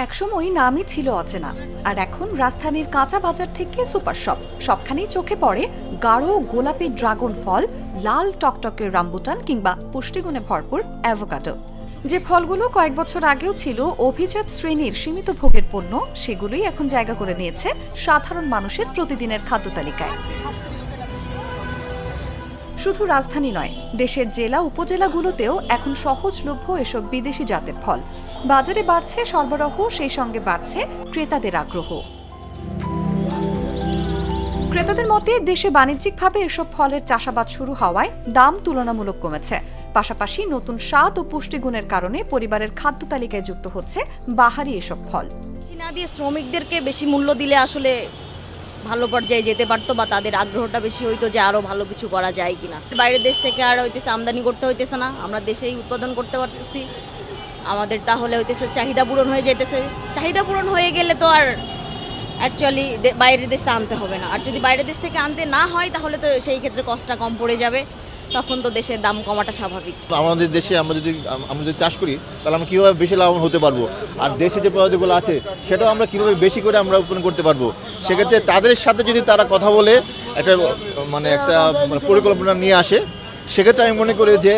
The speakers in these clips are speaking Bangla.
একসময় নামই ছিল অচেনা, আর এখন রাজধানীর কাঁচা বাজার থেকে সুপার শপ সবখানেই চোখে পড়ে গাঢ় গোলাপি ড্রাগন ফল, লাল টকটকে রামবুটান কিংবা পুষ্টিগুণে ভরপুর অ্যাভোকাডো। যে ফলগুলো কয়েক বছর আগেও ছিল অভিজাত শ্রেণীর সীমিত ভোগের পণ্য, সেগুলোই এখন জায়গা করে নিয়েছে সাধারণ মানুষের প্রতিদিনের খাদ্য তালিকায়। শুধু রাজধানী নয়, দেশের জেলা উপজেলাগুলোতেও এখন সহজলভ্য এসব বিদেশি জাতের ফল। বাজারে বাড়ছে সরবরাহ, সেই সঙ্গে বাড়ছে ক্রেতাদের আগ্রহ। ক্রেতাদের মতে দেশে বাণিজ্যিকভাবে এসব ফলের চাষাবাদ শুরু হওয়ায় দাম তুলনামূলক কমেছে। পাশাপাশি নতুন স্বাদ ও পুষ্টিগুণের কারণে পরিবারের খাদ্য তালিকায় যুক্ত হচ্ছে বাহারি এসব ফল। চীনা দিয়ে শ্রমিকদেরকে বেশি মূল্য দিলে আসলে ভালো পর্যায়ে যেতে পারতো, বা তাদের আগ্রহটা বেশি হইতো যে আরো ভালো কিছু করা যায় কিনা। বাইরের দেশ থেকে আর হইতেছে আমদানি করতে হইতেছে না, আমরা দেশেই উৎপাদন করতে পারতেছি। আমাদের তাহলে হইতেছে চাহিদা পূরণ হয়ে যেতেছে। চাহিদা পূরণ হয়ে গেলে তো আর অ্যাকচুয়ালি বাইরের দেশ থেকে আনতে হবে না। আর যদি বাইরের দেশ থেকে আনতে না হয় তাহলে তো সেই ক্ষেত্রে কষ্টটা কম পড়ে যাবে, তখন তো দেশের দাম কমাটা স্বাভাবিক। আমাদের দেশে আমরা যদি চাষ করি তাহলে আমরা কীভাবে বেশি লাভবান হতে পারবো, আর দেশে যে প্রজাতিগুলো আছে সেটাও আমরা কীভাবে বেশি করে আমরা উৎপন্ন করতে পারবো। সেক্ষেত্রে তাদের সাথে যদি তারা কথা বলে একটা পরিকল্পনা নিয়ে আসে, সেক্ষেত্রে আমি মনে করি যে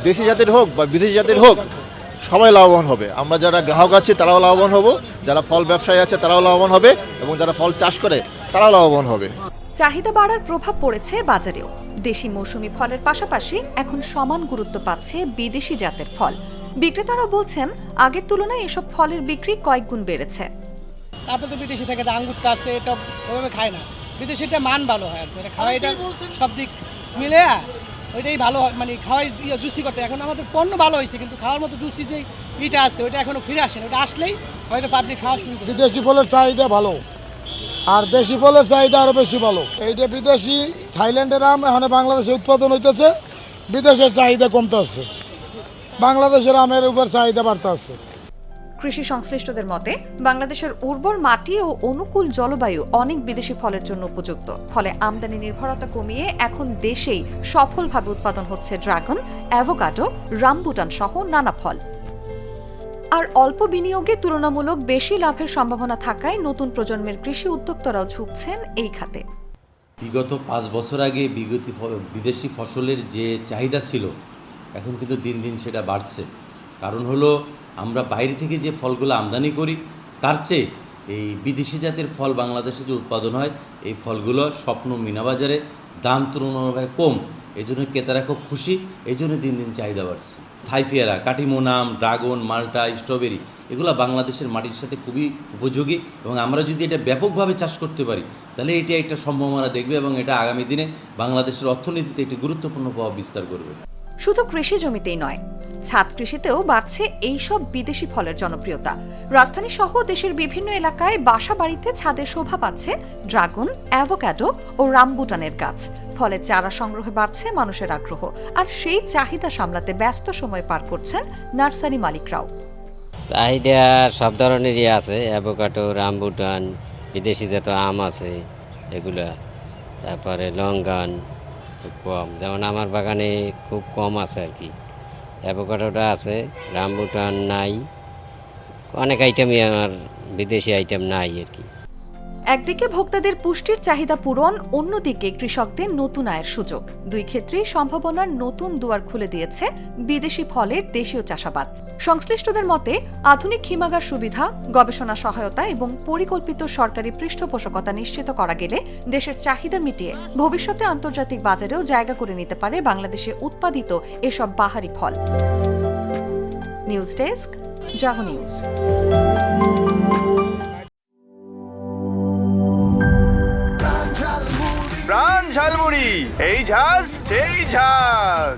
দেশি জাতের হোক বা বিদেশি জাতের হোক, সবাই লাভবান হবে। আমরা যারা গ্রাহক আছে তারাও লাভবান হব, যারা ফল ব্যবসায়ী আছে তারাও লাভবান হবে, এবং যারা ফল চাষ করে তারাও লাভবান হবে। চাহিদা বাড়ার প্রভাব পড়েছে বাজারেও। দেশি মৌসুমি ফলের পাশাপাশি এখন সমান গুরুত্ব পাচ্ছে বিদেশি জাতের ফল। বিক্রেতারা বলছেন আগের তুলনায় এসব ফলের বিক্রি কয়েক গুণ বেড়েছে। তারপরে তো বিদেশি থেকে আঙ্গুরটা আছে, এটা ওইভাবে খায় না। বিদেশিটা মান ভালো হয়, এটা খাওয়া, এটা সব দিক মিলে ওইটাই ভালো হয়, মানে খাওয়াই জুসি করতে। এখন আমাদের পণ্য ভালো হয়েছে, কিন্তু খাওয়ার মতো জুসি যে ইটা আছে ওইটা এখনো ফিরে আসেনি। ওটা আসলেই হয়তো পাবলিক খাওয়া শুরু করে। বিদেশি ফলের চাহিদা ভালো, আর দেশি ফলের চাহিদা আরো বেশি ভালো। এইটা বিদেশি থাইল্যান্ডের আম এখন বাংলাদেশে উৎপাদন হইতেছে, বিদেশের চাহিদা কমতেছে, বাংলাদেশের আমের উপর চাহিদা বাড়তেছে। কৃষি সংশ্লিষ্টদের মতে বাংলাদেশের উর্বর মাটি ও অনুকূল জলবায়ু অনেক বিদেশি ফলের জন্য উপযুক্ত। ফলে আমদানি নির্ভরতা কমিয়ে এখন দেশেই সফলভাবে উৎপাদন হচ্ছে ড্রাগন, অ্যাভোকাডো, রামবুটান সহ নানা ফল। আর অল্প বিনিয়োগে তুলনামূলক বেশি লাভের সম্ভাবনা থাকায় নতুন প্রজন্মের কৃষি উদ্যোক্তারাও ঝুঁকছেন এই খাতে। বিগত 5 বছর আগে বিদেশি ফসলের যে চাহিদা ছিল, এখন কিন্তু দিন দিন সেটা বাড়ছে। কারণ হলো আমরা বাইরে থেকে যে ফলগুলো আমদানি করি তার চেয়ে এই বিদেশি জাতের ফল বাংলাদেশে যে উৎপাদন হয়, এই ফলগুলো স্বপ্ন মিনাবাজারে দাম তুলনামূলকভাবে কম। এই জন্য ক্রেতারা খুব খুশি, এই জন্য দিন দিন চাহিদা বাড়ছে। থাইফিয়ারা, কাটিমোনাম, ড্রাগন, মাল্টা, স্ট্রবেরি এগুলো বাংলাদেশের মাটির সাথে খুবই উপযোগী, এবং আমরা যদি এটা ব্যাপকভাবে চাষ করতে পারি তাহলে এটা একটা সম্ভাবনা দেখবে, এবং এটা আগামী দিনে বাংলাদেশের অর্থনীতিতে একটি গুরুত্বপূর্ণ প্রভাব বিস্তার করবে। শুধু কৃষি জমিতেই নয়, ছাদ কৃষিতেও বাড়ছে এইসব বিদেশি ফলের জনপ্রিয়তা। রাজধানী সহ দেশের বিভিন্ন এলাকায় বাসা বাড়িতে ছাদে শোভা পাচ্ছে ড্রাগন, অ্যাভোকাডো ও রামবুটানের গাছ। ফলে চারা সংগ্রহে বাড়ছে মানুষের আগ্রহ, আর সেই চাহিদা সামলাতে ব্যস্ত সময় পার করছেন নার্সারি মালিকরাও। চাহিদা সব ধরনেরই আছে, অ্যাভোকাডো, রামবুটান, বিদেশি যত আম আছে এগুলা, তারপরে লঙ্গান খুব কম, যেমন আমার বাগানে খুব কম আছে আর কি। অ্যাভোকাডোটা আছে, রামবুটান নাই, অনেক আইটেমই আমার বিদেশি আইটেম নাই আর কি। একদিকে ভোক্তাদের পুষ্টির চাহিদা পূরণ, অন্যদিকে কৃষকদের নতুন আয়ের সুযোগ। দুই ক্ষেত্রেই সম্ভাবনার নতুন দুয়ার খুলে দিয়েছে বিদেশি ফলের দেশীয় চাষাবাদ। সংশ্লিষ্টদের মতে আধুনিক হিমাগার সুবিধা, গবেষণা সহায়তা এবং পরিকল্পিত সরকারি পৃষ্ঠপোষকতা নিশ্চিত করা গেলে দেশের চাহিদা মিটিয়ে ভবিষ্যতে আন্তর্জাতিক বাজারেও জায়গা করে নিতে পারে বাংলাদেশে উৎপাদিত এসব বাহারি ফল। নিউজ ডেস্ক, জাগো নিউজ। প্রাণ ঝালমুড়ি, এই ঝাঁজ সেই ঝাঁজ।